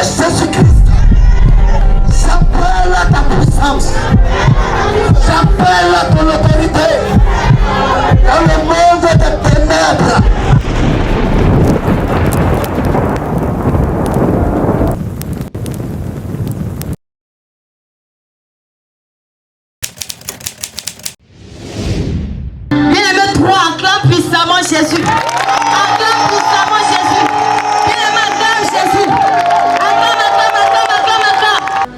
Jésus-Christ, j'appelle à ta puissance, j'appelle à ton autorité dans le monde des ténèbres. Bien-aimé, toi, acclame puissamment Jésus. Acclame puissamment Jésus. Bien-aimé, acclame Jésus. Acclame.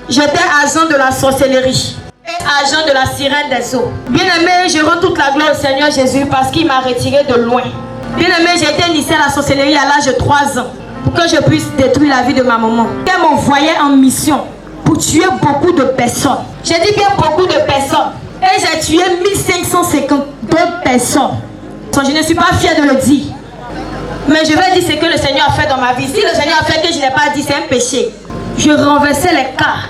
J'étais agent de la sorcellerie et agent de la sirène des eaux. Bien-aimé, je rends toute la gloire au Seigneur Jésus parce qu'il m'a retiré de loin. Bien-aimé, j'ai été initié à la sorcellerie à l'âge de 3 ans pour que je puisse détruire la vie de ma maman. Elle m'envoyait en mission pour tuer beaucoup de personnes. J'ai dit bien beaucoup de personnes. Et j'ai tué 1552 personnes. Je ne suis pas fière de le dire. Mais je vais dire ce que le Seigneur a fait dans ma vie. Si le Seigneur a fait que je n'ai pas dit, c'est un péché. Je renversais les cas.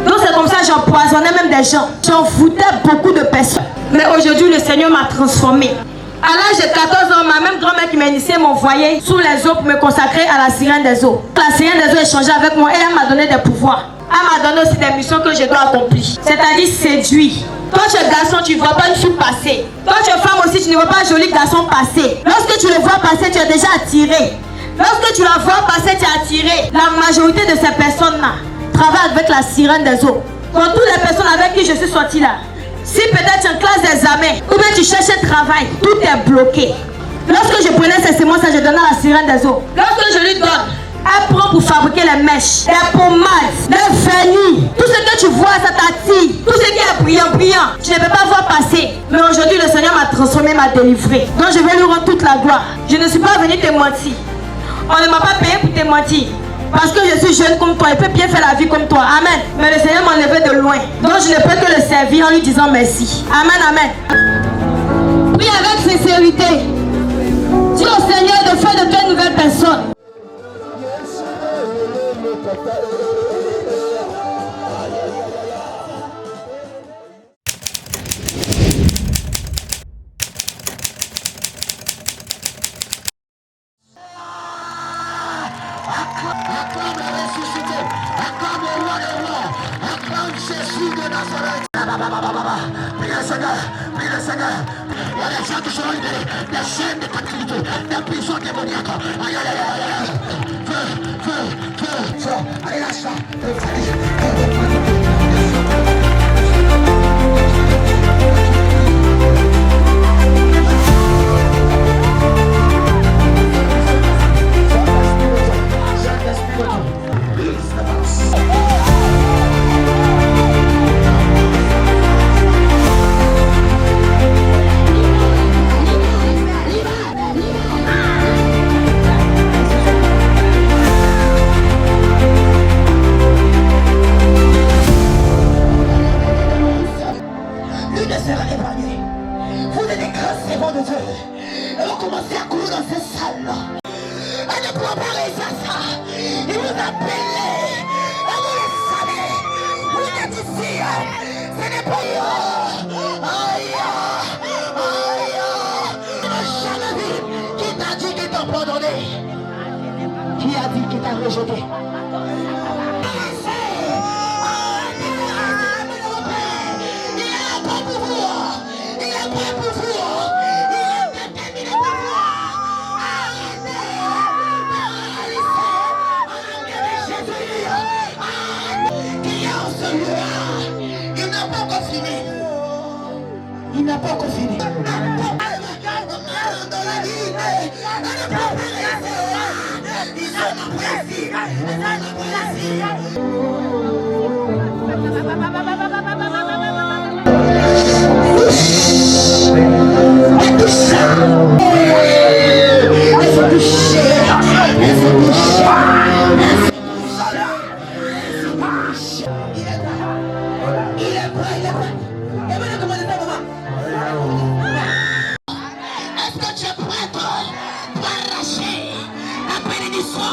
Donc c'est comme ça que j'empoisonnais même des gens. J'en foutais beaucoup de personnes. Mais aujourd'hui, le Seigneur m'a transformée. À l'âge de 14 ans, ma même grand-mère qui m'a initié m'envoyait sous les eaux pour me consacrer à la sirène des eaux. La sirène des eaux échangeait avec moi et elle m'a donné des pouvoirs. Elle m'a donné aussi des missions que je dois accomplir. C'est-à-dire séduire. Toi tu es garçon, tu ne vois pas une fille passer. Toi tu es femme aussi, tu ne vois pas un joli garçon passer. Lorsque tu le vois passer, tu es déjà attiré. Lorsque tu la vois passer, tu es attiré. La majorité de ces personnes-là travaillent avec la sirène des eaux. Pour toutes les personnes avec qui je suis sortie là, si peut-être tu es en classe d'examen ou bien tu cherches un travail, tout est bloqué. Lorsque je prenais ces semences, je donnais à la sirène des eaux. Lorsque je lui donne, elle prend pour fabriquer les mèches, les pommades, les vernis. Tout ce que tu vois, ça t'attire. Tout ce qui est brillant, tu ne peux pas voir passer. Mais aujourd'hui, le Seigneur m'a transformé, m'a délivré. Donc je vais lui rendre toute la gloire. Je ne suis pas venu te mentir. On ne m'a pas payé pour te mentir. Parce que je suis jeune comme toi, il peut bien faire la vie comme toi. Amen. Mais le Seigneur m'a enlevé de loin. Donc je ne peux que le servir en lui disant merci. Amen, amen. Prie avec sincérité. Dis au Seigneur de faire de toi une nouvelle personne. Acclame le ressuscité, acclame le roi des rois, acclame Jésus de Nazareth. Prie le Seigneur, prie le Seigneur. Il y a des gens qui seront libérés, des chaînes de captivité, des prisons démoniaques. Aïe, aïe, aïe, aïe. Feu. Allez, lâche ça. Qui a dit qu'il t'a rejeté? Il n'a pas encore fini. Est-ce que tu es prête pour arracher la bénédiction?